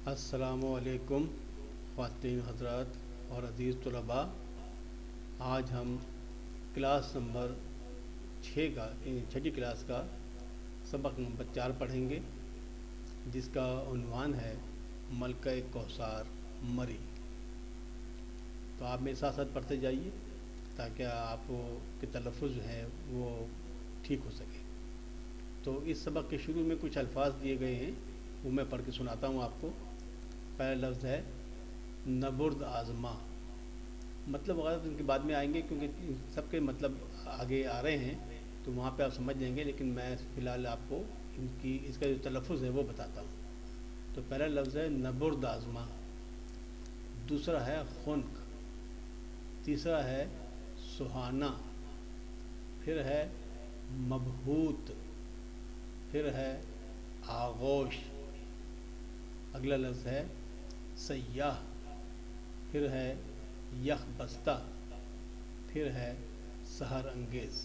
السلام علیکم خواتین حضرات اور عزیز طلباء۔ آج ہم کلاس نمبر 6 کا چھٹی کلاس کا سبق نمبر 4 پڑھیں گے، جس کا عنوان ہے ملکہ کوثر مری۔ تو آپ میرے ساتھ ساتھ پڑھتے جائیے تاکہ آپ کے تلفظ جو ہیں وہ ٹھیک ہو سکے۔ تو اس سبق کے شروع میں کچھ الفاظ دیے گئے ہیں، وہ میں پڑھ کے سناتا ہوں آپ کو۔ پہلا لفظ ہے نبرد آزما۔ مطلب وغیرہ ان کے بعد میں آئیں گے، کیونکہ ان سب کے مطلب آگے آ رہے ہیں تو وہاں پہ آپ سمجھ جائیں گے، لیکن میں فی الحال آپ کو اس کا جو تلفظ ہے وہ بتاتا ہوں۔ تو پہلا لفظ ہے نبرد آزما، دوسرا ہے خنک، تیسرا ہے سہانا، پھر ہے مبہوت، پھر ہے آغوش، اگلا لفظ ہے سیاح، پھر ہے یک بستہ، پھر ہے سحر انگیز۔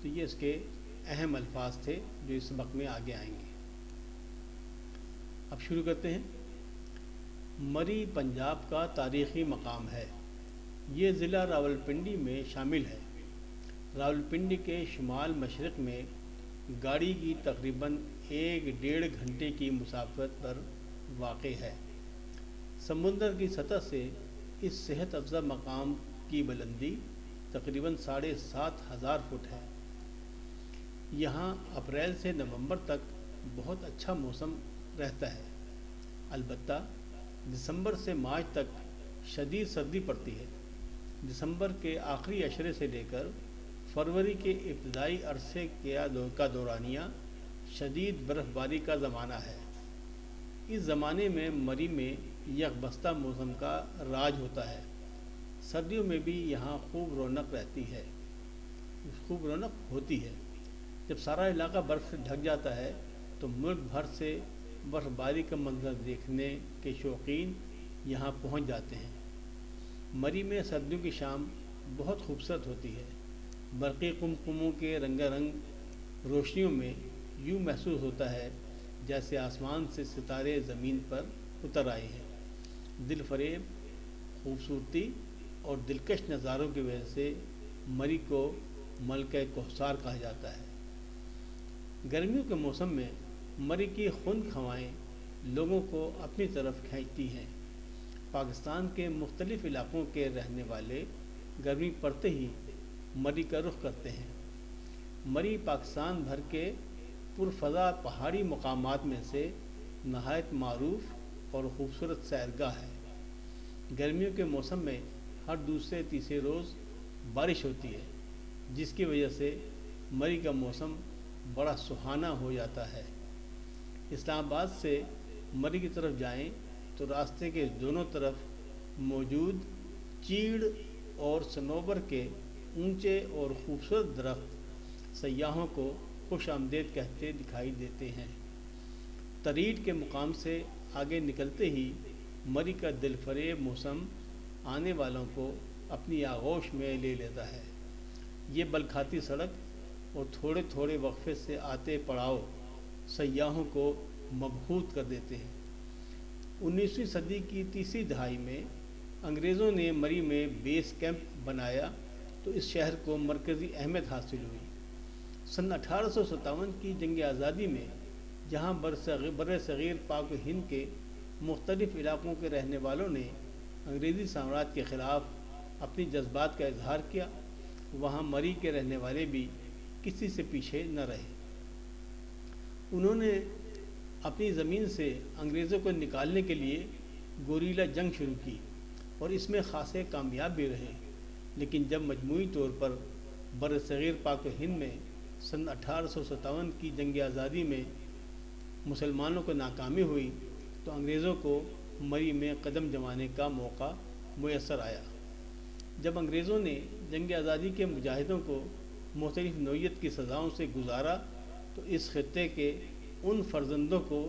تو یہ اس کے اہم الفاظ تھے جو اس سبق میں آگے آئیں گے۔ اب شروع کرتے ہیں۔ مری پنجاب کا تاریخی مقام ہے۔ یہ ضلع راولپنڈی میں شامل ہے۔ راولپنڈی کے شمال مشرق میں گاڑی کی تقریباً 1.5 گھنٹے کی مسافت پر واقع ہے۔ سمندر کی سطح سے اس صحت افزا مقام کی بلندی تقریباً 7,500 فٹ ہے۔ یہاں اپریل سے نومبر تک بہت اچھا موسم رہتا ہے، البتہ دسمبر سے مارچ تک شدید سردی پڑتی ہے۔ دسمبر کے آخری عشرے سے لے کر فروری کے ابتدائی عرصے کا دورانیہ شدید برف باری کا زمانہ ہے۔ اس زمانے میں مری میں یک بستہ موسم کا راج ہوتا ہے۔ سردیوں میں بھی یہاں خوب رونق ہوتی ہے۔ جب سارا علاقہ برف سے ڈھک جاتا ہے تو ملک بھر سے برف باری کا منظر دیکھنے کے شوقین یہاں پہنچ جاتے ہیں۔ مری میں سردیوں کی شام بہت خوبصورت ہوتی ہے۔ برقی قمقموں کے رنگا رنگ روشنیوں میں یوں محسوس ہوتا ہے جیسے آسمان سے ستارے زمین پر اتر آئے ہیں۔ دل فریب خوبصورتی اور دلکش نظاروں کی وجہ سے مری کو ملکہ کوثر کہا جاتا ہے۔ گرمیوں کے موسم میں مری کی خنک ہوائیں لوگوں کو اپنی طرف کھینچتی ہیں۔ پاکستان کے مختلف علاقوں کے رہنے والے گرمی پڑتے ہی مری کا رخ کرتے ہیں۔ مری پاکستان بھر کے پرفضا پہاڑی مقامات میں سے نہایت معروف اور خوبصورت سیرگاہ ہے۔ گرمیوں کے موسم میں ہر دوسرے تیسرے روز بارش ہوتی ہے، جس کی وجہ سے مری کا موسم بڑا سہانا ہو جاتا ہے۔ اسلام آباد سے مری کی طرف جائیں تو راستے کے دونوں طرف موجود چیڑ اور صنوبر کے اونچے اور خوبصورت درخت سیاحوں کو خوش آمدید کہتے دکھائی دیتے ہیں۔ تریٹ کے مقام سے آگے نکلتے ہی مری کا دل فریب موسم آنے والوں کو اپنی آغوش میں لے لیتا ہے۔ یہ بلکھاتی سڑک اور تھوڑے تھوڑے وقفے سے آتے پڑاؤ سیاحوں کو مبہوت کر دیتے ہیں۔ 19ویں صدی کی تیسری دہائی میں انگریزوں نے مری میں بیس کیمپ بنایا تو اس شہر کو مرکزی اہمیت حاصل ہوئی۔ سن 1857 کی جنگ آزادی میں جہاں بر صغیر پاک و ہند کے مختلف علاقوں کے رہنے والوں نے انگریزی سامراج کے خلاف اپنی جذبات کا اظہار کیا، وہاں مری کے رہنے والے بھی کسی سے پیچھے نہ رہے۔ انہوں نے اپنی زمین سے انگریزوں کو نکالنے کے لیے گوریلا جنگ شروع کی اور اس میں خاصے کامیاب بھی رہے، لیکن جب مجموعی طور پر بر صغیر پاک و ہند میں سن 1857 کی جنگ آزادی میں مسلمانوں کو ناکامی ہوئی تو انگریزوں کو مری میں قدم جمانے کا موقع میسر آیا۔ جب انگریزوں نے جنگ آزادی کے مجاہدوں کو مختلف نوعیت کی سزاؤں سے گزارا تو اس خطے کے ان فرزندوں کو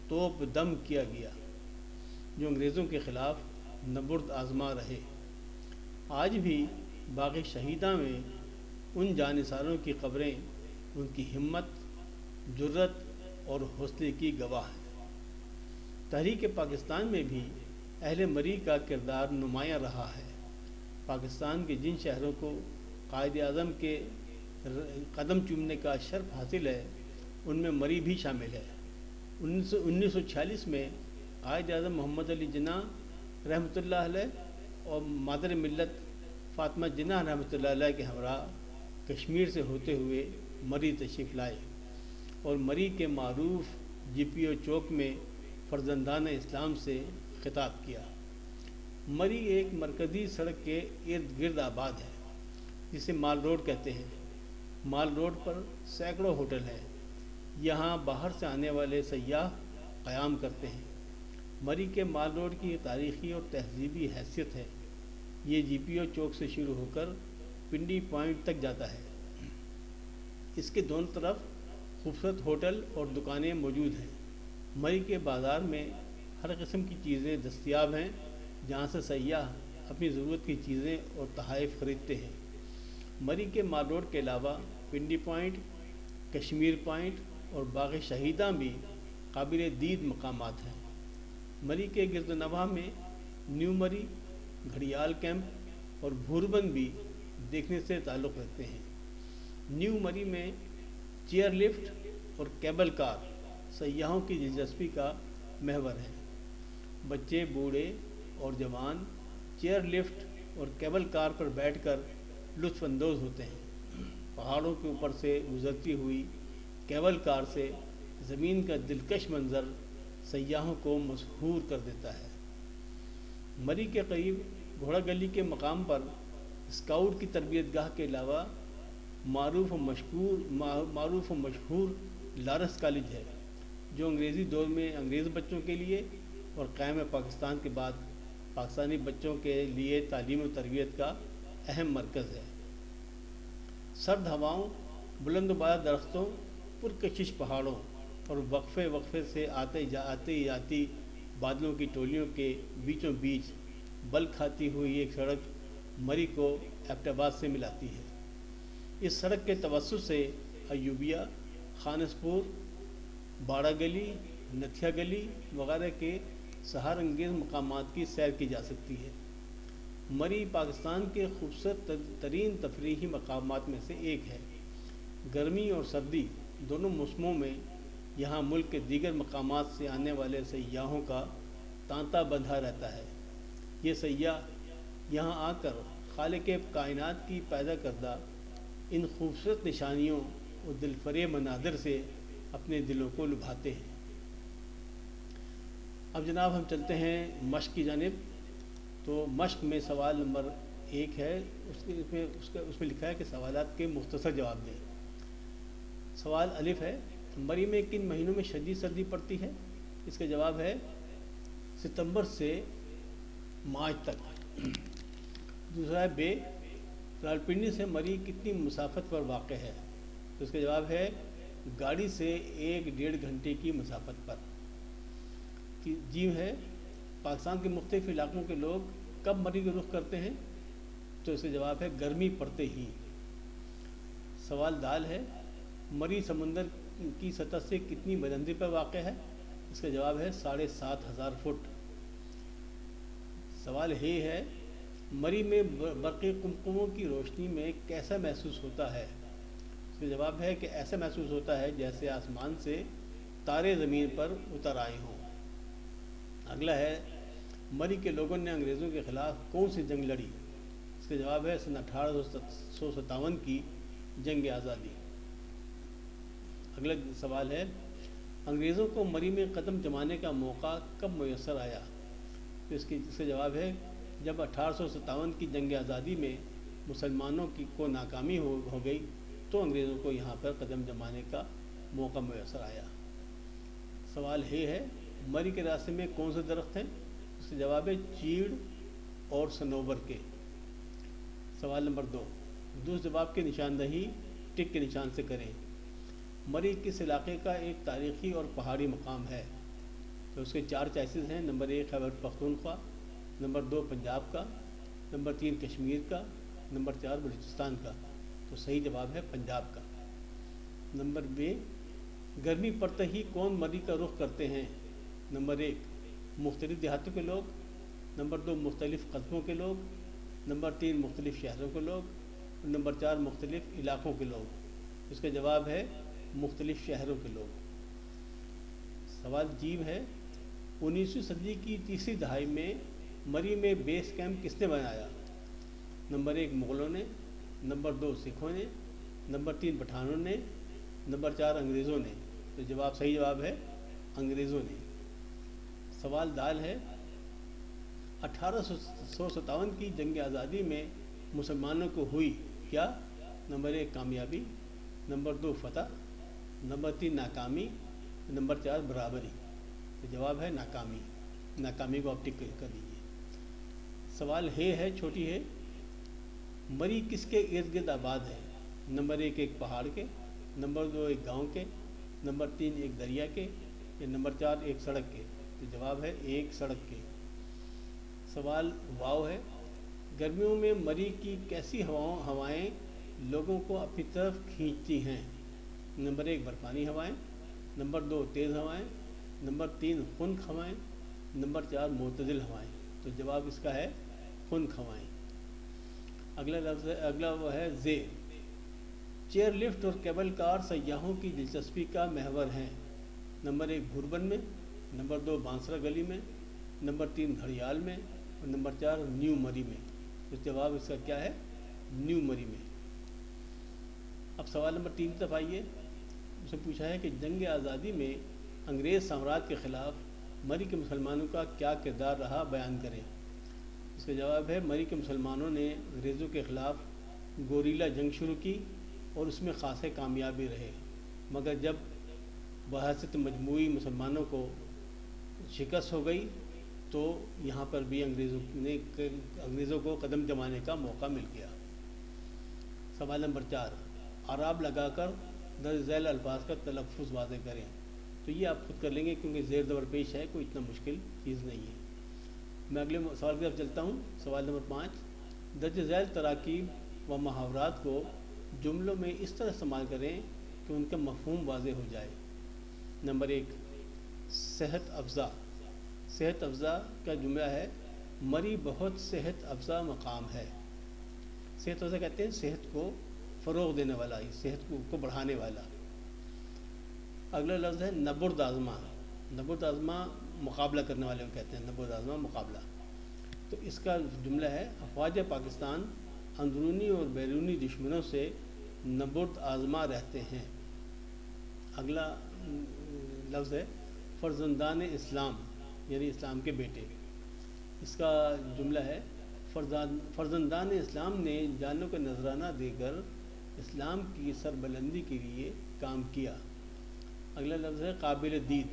توپ دم کیا گیا جو انگریزوں کے خلاف نبرد آزما رہے۔ آج بھی باغ شہیداں میں ان جانثاروں کی قبریں ان کی ہمت، جرت اور حوصلے کی گواہ ہیں۔ تحریک پاکستان میں بھی اہل مری کا کردار نمایاں رہا ہے۔ پاکستان کے جن شہروں کو قائد اعظم کے قدم چومنے کا شرف حاصل ہے ان میں مری بھی شامل ہے۔ 1946 میں قائد اعظم محمد علی جناح رحمۃ اللہ علیہ اور مادر ملت فاطمہ جناح رحمۃ اللہ علیہ کے ہمراہ کشمیر سے ہوتے ہوئے مری تشریف لائے اور مری کے معروف GPO چوک میں فرزندان اسلام سے خطاب کیا۔ مری ایک مرکزی سڑک کے ارد گرد آباد ہے جسے مال روڈ کہتے ہیں۔ مال روڈ پر سینکڑوں ہوٹل ہیں۔ یہاں باہر سے آنے والے سیاح قیام کرتے ہیں۔ مری کے مال روڈ کی تاریخی اور تہذیبی حیثیت ہے۔ یہ GPO چوک سے شروع ہو کر پنڈی پوائنٹ تک جاتا ہے۔ اس کے دونوں طرف خوبصورت ہوٹل اور دکانیں موجود ہیں۔ مری کے بازار میں ہر قسم کی چیزیں دستیاب ہیں جہاں سے سیاح اپنی ضرورت کی چیزیں اور تحائف خریدتے ہیں۔ مری کے مال روڈ کے علاوہ پنڈی پوائنٹ، کشمیر پوائنٹ اور باغ شہیداں بھی قابل دید مقامات ہیں۔ مری کے گرد و نواح میں نیو مری، گھڑیال کیمپ اور بھوربن بھی دیکھنے سے تعلق رکھتے ہیں۔ نیو مری میں چیئر لفٹ اور کیبل کار سیاحوں کی دلچسپی کا محور ہے۔ بچے، بوڑھے اور جوان چیئر لفٹ اور کیبل کار پر بیٹھ کر لطف اندوز ہوتے ہیں۔ پہاڑوں کے اوپر سے گزرتی ہوئی کیبل کار سے زمین کا دلکش منظر سیاحوں کو مسحور کر دیتا ہے۔ مری کے قریب گھوڑا گلی کے مقام پر اسکاؤٹ کی تربیت گاہ کے علاوہ معروف و مشہور لارنس کالج ہے جو انگریزی دور میں انگریز بچوں کے لیے اور قیام پاکستان کے بعد پاکستانی بچوں کے لیے تعلیم و تربیت کا اہم مرکز ہے۔ سرد ہواؤں، بلند و بالا درختوں، پرکشش پہاڑوں اور وقفے سے آتی جاتی بادلوں کی ٹولیوں کے بیچوں بیچ بل کھاتی ہوئی ایک سڑک مری کو ایبٹ آباد سے ملاتی ہے۔ اس سڑک کے توسط سے ایوبیہ، خانسپور، باڑہ گلی، نتھیا گلی وغیرہ کے سحر انگیز مقامات کی سیر کی جا سکتی ہے۔ مری پاکستان کے خوبصورت ترین تفریحی مقامات میں سے ایک ہے۔ گرمی اور سردی دونوں موسموں میں یہاں ملک کے دیگر مقامات سے آنے والے سیاحوں کا تانتا بندھا رہتا ہے۔ یہ سیاح یہاں آ کر خالق کائنات کی پیدا کردہ ان خوبصورت نشانیوں اور دلفریب مناظر سے اپنے دلوں کو لبھاتے ہیں۔ اب جناب ہم چلتے ہیں مشق کی جانب۔ تو مشق میں سوال نمبر 1 ہے، اس میں لکھا ہے کہ سوالات کے مختصر جواب دیں۔ سوال الف ہے، مری میں کن مہینوں میں شدید سردی پڑتی ہے؟ اس کا جواب ہے ستمبر سے مارچ تک۔ دوسرا ہے بے، راولپنڈی سے مری کتنی مسافت پر واقع ہے؟ تو اس کا جواب ہے گاڑی سے 1-1.5 گھنٹے کی مسافت پر۔ جی ہے، پاکستان کے مختلف علاقوں کے لوگ کب مری کا رخ کرتے ہیں؟ تو اس کا جواب ہے گرمی پڑتے ہی۔ سوال دال ہے، مری سمندر کی سطح سے کتنی بلندی پر واقع ہے؟ اس کا جواب ہے 7,500 فٹ۔ سوال ہے، مری میں برقی قمقموں کی روشنی میں کیسا محسوس ہوتا ہے؟ اس کا جواب ہے کہ ایسا محسوس ہوتا ہے جیسے آسمان سے تارے زمین پر اتر آئے ہوں۔ اگلا ہے، مری کے لوگوں نے انگریزوں کے خلاف کون سی جنگ لڑی؟ اس کا جواب ہے سن 1857 کی جنگ آزادی۔ اگلا سوال ہے، انگریزوں کو مری میں قدم جمانے کا موقع کب میسر آیا؟ تو اس کا جواب ہے جب 1857 کی جنگ آزادی میں مسلمانوں کو ناکامی ہو گئی تو انگریزوں کو یہاں پر قدم جمانے کا موقع میسر آیا۔ سوال ہے، مری کے راستے میں کون سے درخت ہیں؟ اس کا جواب ہے چیڑ اور صنوبر کے۔ سوال نمبر 2، درست جواب کی نشاندہی ٹک کے نشان سے کریں۔ مری کس علاقے کا ایک تاریخی اور پہاڑی مقام ہے؟ تو اس کے 4 چوائسز ہیں۔ نمبر 1 خیبر پختونخوا، نمبر 2 پنجاب کا، نمبر 3 کشمیر کا، نمبر 4 بلوچستان کا۔ تو صحیح جواب ہے پنجاب کا۔ نمبر بے، گرمی پڑتے ہی کون مری کا رخ کرتے ہیں؟ نمبر 1 مختلف دیہاتوں کے لوگ، نمبر 2 مختلف قصبوں کے لوگ، نمبر 3 مختلف شہروں کے لوگ، نمبر 4 مختلف علاقوں کے لوگ۔ اس کا جواب ہے مختلف شہروں کے لوگ۔ سوال جیم ہے، 19ویں صدی کی تیسری دہائی میں مری میں بیس کیمپ کس نے بنایا؟ نمبر 1 مغلوں نے، نمبر 2 سکھوں نے، نمبر 3 پٹھانوں نے، نمبر 4 انگریزوں نے۔ تو صحیح جواب ہے انگریزوں نے۔ سوال دال ہے، 1857 کی جنگ آزادی میں مسلمانوں کو ہوئی کیا؟ نمبر 1 کامیابی، نمبر 2 فتح، نمبر 3 ناکامی، نمبر 4 برابری۔ تو جواب ہے ناکامی۔ ناکامی کو آپ ٹک کر دیجیے۔ سوال ہے چھوٹی ہے، مری کس کے ارد گرد آباد ہے؟ نمبر 1 ایک پہاڑ کے، نمبر 2 ایک گاؤں کے، نمبر 3 ایک دریا کے، یا نمبر 4 ایک سڑک کے۔ تو جواب ہے ایک سڑک کے۔ سوال واو ہے، گرمیوں میں مری کی کیسی ہوائیں لوگوں کو اپنی طرف کھینچتی ہیں؟ نمبر 1 برفانی ہوائیں، نمبر 2 تیز ہوائیں، نمبر 3 خنک ہوائیں، نمبر 4 معتدل ہوائیں۔ تو جواب اس کا ہے خنک ہوائیں۔ اگلا وہ ہے زیر، چیئر لفٹ اور کیبل کار سیاحوں کی دلچسپی کا محور ہیں۔ نمبر 1 بھوربن میں، نمبر 2 بانسرا گلی میں، نمبر 3 گھڑیال میں، اور نمبر 4 نیو مری میں۔ تو جواب اس کا کیا ہے؟ نیو مری میں۔ اب سوال نمبر 3 کی طرف آئیے۔ اس نے پوچھا ہے کہ جنگ آزادی میں انگریز سامراج کے خلاف مری کے مسلمانوں کا کیا کردار رہا، بیان کریں۔ اس کا جواب ہے مری کے مسلمانوں نے انگریزوں کے خلاف گوریلا جنگ شروع کی اور اس میں خاصے کامیابی رہے، مگر جب بحثت مجموعی مسلمانوں کو شکست ہو گئی تو یہاں پر بھی انگریزوں کو قدم جمانے کا موقع مل گیا۔ سوال نمبر 4، اعراب لگا کر درج ذیل الفاظ کا تلفظ واضح کریں۔ تو یہ آپ خود کر لیں گے کیونکہ زیر زبر پیش ہے، کوئی اتنا مشکل چیز نہیں ہے۔ میں اگلے سوال کی طرف چلتا ہوں۔ سوال نمبر 5، درج ذیل تراکیب و محاورات کو جملوں میں اس طرح استعمال کریں کہ ان کا مفہوم واضح ہو جائے۔ نمبر 1 صحت افزا۔ صحت افزا کا جملہ ہے، مری بہت صحت افزا مقام ہے۔ صحت افزا کہتے ہیں صحت کو فروغ دینے والا، صحت کو بڑھانے والا۔ اگلا لفظ ہے نبرد آزما۔ نبرد آزما مقابلہ کرنے والے کو کہتے ہیں، نبرد آزما مقابلہ۔ تو اس کا جملہ ہے، افواج پاکستان اندرونی اور بیرونی دشمنوں سے نبرد آزما رہتے ہیں۔ اگلا لفظ ہے فرزندان اسلام، یعنی اسلام کے بیٹے۔ اس کا جملہ ہے، فرزندان اسلام نے جانوں کا نذرانہ دے کر اسلام کی سربلندی کے لیے کام کیا۔ اگلا لفظ ہے قابل دید۔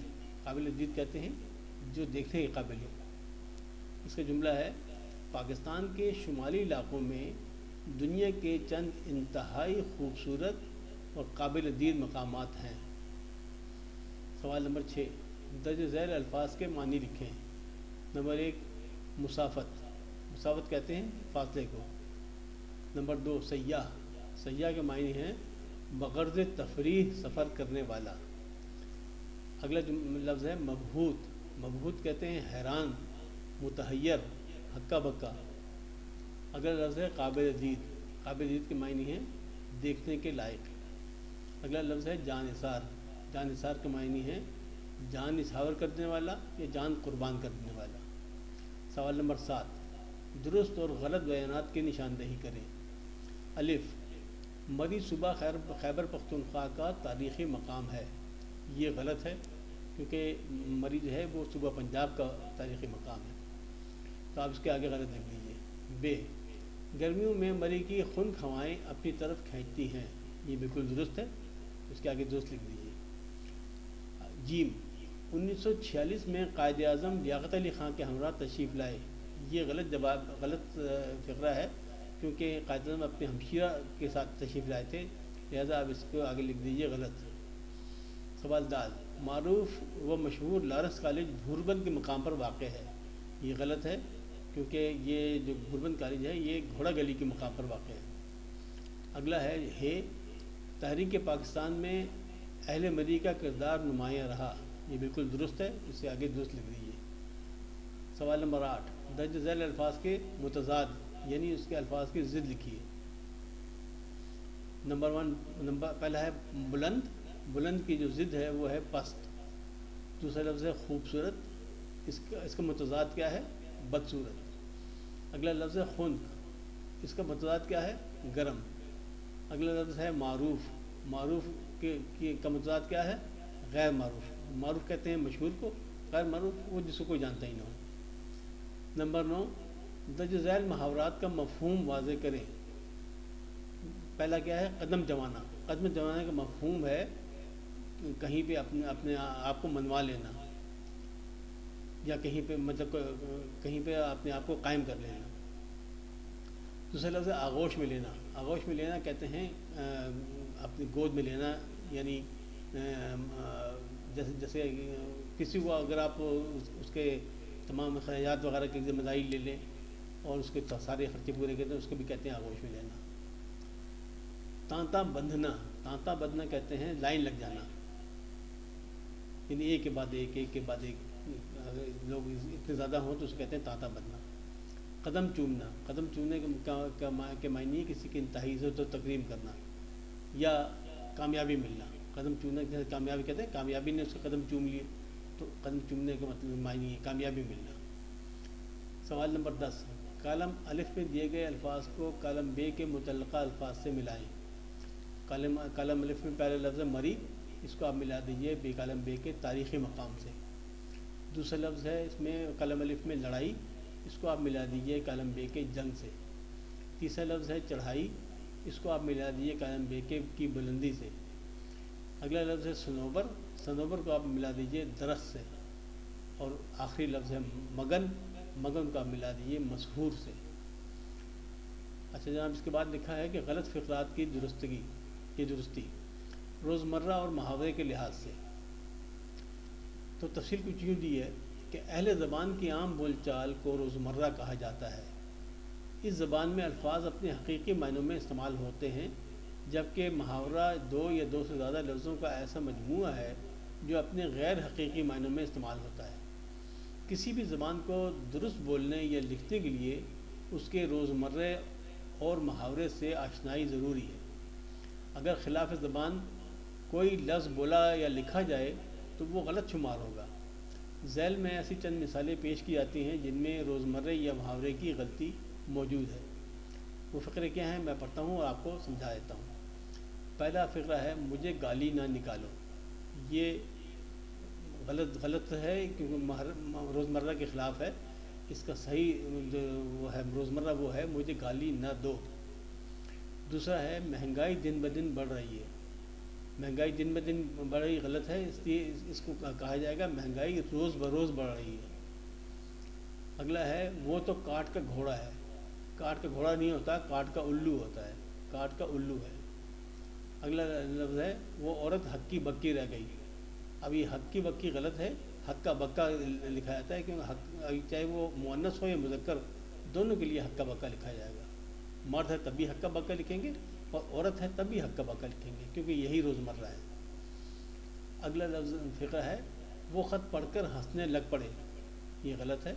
قابل دید کہتے ہیں جو دیکھنے کے قابل ہو۔ اس کا جملہ ہے، پاکستان کے شمالی علاقوں میں دنیا کے چند انتہائی خوبصورت اور قابل دید مقامات ہیں۔ سوال نمبر 6، درج ذیل الفاظ کے معنی لکھیں۔ نمبر 1 مسافت۔ مسافت کہتے ہیں فاصلے کو۔ نمبر 2 سیاح۔ سیاح کے معنی ہیں بغرض تفریح سفر کرنے والا۔ اگلا لفظ ہے مبہوت۔ مبہوت کہتے ہیں حیران، متحیر، ہکا بکا۔ اگلا لفظ ہے قابل دید۔ قابل دید کے معنی ہیں دیکھنے کے لائق۔ اگلا لفظ ہے جان نثار۔ جان نثار کے معنی ہیں جان نچھاور کر دینے والا یا جان قربان کر دینے والا۔ سوال نمبر 7، درست اور غلط بیانات کی نشاندہی کریں۔ الف، مری صوبہ خیبر پختونخوا کا تاریخی مقام ہے۔ یہ غلط ہے کیونکہ مری جو ہے وہ صوبہ پنجاب کا تاریخی مقام ہے، تو آپ اس کے آگے غلط لکھ لیجیے۔ بے، گرمیوں میں مری کی خنک ہوائیں اپنی طرف کھینچتی ہیں۔ یہ بالکل درست ہے، اس کے آگے درست لکھ دیجیے۔ جیم، 1946 میں قائد اعظم لیاقت علی خان کے ہمراہ تشریف لائے۔ یہ غلط فقرہ ہے کیونکہ قائد اعظم اپنے ہمشیرہ کے ساتھ تشریف لائے تھے، لہذا آپ اس کو آگے لکھ دیجیے غلط۔ سوال دال، معروف و مشہور لارنس کالج بھوربن کے مقام پر واقع ہے۔ یہ غلط ہے کیونکہ یہ جو بھوربن کالج ہے یہ گھوڑا گلی کے مقام پر واقع ہے۔ اگلا ہے تحریک پاکستان میں اہل مری کا کردار نمایاں رہا۔ یہ بالکل درست ہے، اس سے آگے درست لکھ دیجیے۔ سوال نمبر 8، درج ذیل الفاظ کے متضاد یعنی اس کے الفاظ کی ضد لکھیے۔ نمبر 1، پہلا ہے بلند، بلند کی جو ضد ہے وہ ہے پست۔ دوسرا لفظ ہے خوبصورت، اس کا متضاد کیا ہے؟ بدصورت۔ اگلا لفظ ہے خنک، اس کا متضاد کیا ہے؟ گرم۔ اگلا لفظ ہے معروف، معروف کا متضاد کیا ہے؟ غیر معروف۔ معروف کہتے ہیں مشہور کو، غیر معروف وہ جس کو کوئی جانتا ہی نہ ہو۔ نمبر 9، درج ذیل محاورات کا مفہوم واضح کریں۔ پہلا کیا ہے؟ قدم جمانا۔ قدم جمانے کا مفہوم ہے کہیں پہ اپنے آپ کو منوا لینا، یا کہیں پہ مطلب کہیں پہ اپنے آپ کو قائم کر لینا۔ دوسرا لفظ ہے آغوش میں لینا۔ آغوش میں لینا کہتے ہیں اپنی گود میں لینا، یعنی جیسے کسی کو اگر آپ اس کے تمام اخراجات وغیرہ کی ذمہ داری لے لیں اور اس کے سارے خرچے پورے کرتے ہیں، اس کو بھی کہتے ہیں آغوش میں لینا۔ تانتا بندھنا، تانتا بندھنا کہتے ہیں لائن لگ جانا، یعنی ایک کے بعد ایک، ایک کے بعد ایک، لوگ اتنے زیادہ ہوں تو اسے کہتے ہیں تانتا بندھنا۔ قدم چومنا، قدم چومنے کے معنی کسی کی انتہائی عزت و تکریم کرنا یا کامیابی ملنا۔ قدم چومنے کے کامیابی کہتے ہیں، کامیابی نے اس کے قدم چوم لیے تو قدم چومنے کا مطلب معنی ہے کامیابی ملنا۔ سوال نمبر 10، کالم الف میں دیے گئے الفاظ کو کالم بے کے متعلقہ الفاظ سے ملائیں۔ کالم الف میں پہلا لفظ ہے مری، اس کو آپ ملا دیجئے بے کالم بے کے تاریخی مقام سے۔ دوسرا لفظ ہے اس میں کالم الف میں لڑائی، اس کو آپ ملا دیجئے کالم بے کے جنگ سے۔ تیسرا لفظ ہے چڑھائی، اس کو آپ ملا دیجئے کالم بے کے کی بلندی سے۔ اگلا لفظ ہے صنوبر، صنوبر کو آپ ملا دیجئے درخت سے۔ اور آخری لفظ ہے مگن، مگن کو آپ ملا دیجئے مسحور سے۔ اچھا جناب، اس کے بعد لکھا ہے کہ غلط فقرات کی درستی روزمرہ اور محاورے کے لحاظ سے۔ تو تفصیل کچھ یوں دی ہے کہ اہل زبان کی عام بول چال کو روزمرہ کہا جاتا ہے۔ اس زبان میں الفاظ اپنے حقیقی معنوں میں استعمال ہوتے ہیں، جبکہ محاورہ دو یا دو سے زیادہ لفظوں کا ایسا مجموعہ ہے جو اپنے غیر حقیقی معنوں میں استعمال ہوتا ہے۔ کسی بھی زبان کو درست بولنے یا لکھنے کے لیے اس کے روزمرہ اور محاورے سے آشنائی ضروری ہے۔ اگر خلاف زبان کوئی لفظ بولا یا لکھا جائے تو وہ غلط شمار ہوگا۔ ذیل میں ایسی چند مثالیں پیش کی جاتی ہیں جن میں روزمرہ یا محاورے کی غلطی موجود ہے۔ وہ فقرے کیا ہیں میں پڑھتا ہوں اور آپ کو سمجھا دیتا ہوں۔ پہلا فقرہ ہے مجھے گالی نہ نکالو۔ یہ غلط ہے کیونکہ روزمرہ کے خلاف ہے۔ اس کا صحیح جو وہ ہے روزمرہ وہ ہے مجھے گالی نہ دو۔ دوسرا ہے مہنگائی دن بدن بڑھ رہی ہے۔ مہنگائی دن بدن بڑھ رہی غلط ہے، اس لیے اس کو کہا جائے گا مہنگائی روز بروز بڑھ رہی ہے۔ اگلا ہے وہ تو کاٹ کا گھوڑا ہے۔ کاٹ کا گھوڑا نہیں ہوتا، کاٹ کا الو ہوتا ہے، کاٹ کا الو ہے۔ اگلا لفظ ہے وہ عورت ہکی بکی رہ گئی۔ اب یہ ہکی بکی غلط ہے، ہکا بکا لکھا جاتا ہے کیونکہ چاہے وہ مؤنث ہو یا مذکر دونوں کے لیے ہکا بکا لکھا جائے گا۔ مرد ہے تب بھی ہکا بکا لکھیں گے اور عورت ہے تب بھی ہکا بکا لکھیں گے کیونکہ یہی روزمرہ ہے۔ اگلا لفظ فقرہ ہے وہ خط پڑھ کر ہنسنے لگ پڑے۔ یہ غلط ہے،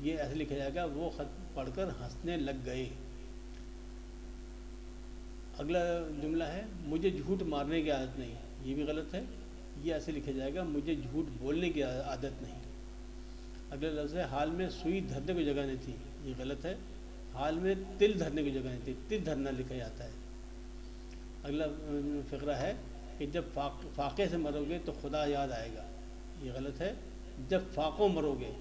یہ ایسے لکھا جائے گا وہ خط پڑھ کر ہنسنے لگ گئے۔ اگلا جملہ ہے مجھے جھوٹ مارنے کی عادت نہیں۔ یہ بھی غلط ہے، یہ ایسے لکھا جائے گا مجھے جھوٹ بولنے کی عادت نہیں۔ اگلا لفظ ہے حال میں سوئی دھرنے کو جگہ نہیں تھی۔ یہ غلط ہے، حال میں تل دھرنے کی جگہ نہیں تھی، تل دھرنا لکھا جاتا ہے۔ اگلا فقرہ ہے کہ جب فاقے سے مرو گے تو خدا یاد آئے گا۔ یہ غلط ہے، جب فاقوں مرو گے،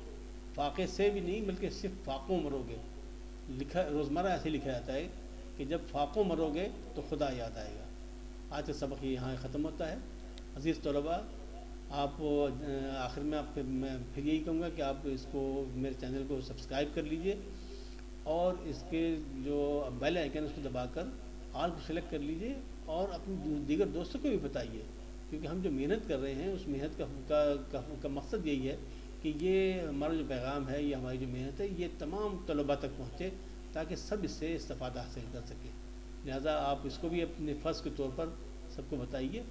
فاقے سے بھی نہیں بلکہ صرف فاقوں مرو گے۔ روزمرہ ایسے لکھا جاتا ہے کہ جب فاقوں مرو گے تو خدا یاد آئے گا۔ آج کا سبق یہاں ختم ہوتا ہے۔ عزیز طلباء، آپ آخر میں میں پھر یہی کہوں گا کہ آپ اس کو میرے چینل کو سبسکرائب کر لیجئے اور اس کے جو بیل آئیکن اس کو دبا کر آل کو سلیکٹ کر لیجئے اور اپنے دیگر دوستوں کو بھی بتائیے، کیونکہ ہم جو محنت کر رہے ہیں اس محنت کا مقصد یہی ہے کہ یہ ہمارا جو پیغام ہے، یہ ہماری جو محنت ہے، یہ تمام طلباء تک پہنچے تاکہ سب اس سے استفادہ حاصل کر سکیں۔ لہذا آپ اس کو بھی اپنے فرض کے طور پر سب کو بتائیے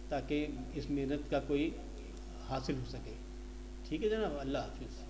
تاکہ اس محنت کا کوئی حاصل ہو سکے۔ ٹھیک ہے جناب، اللہ حافظ۔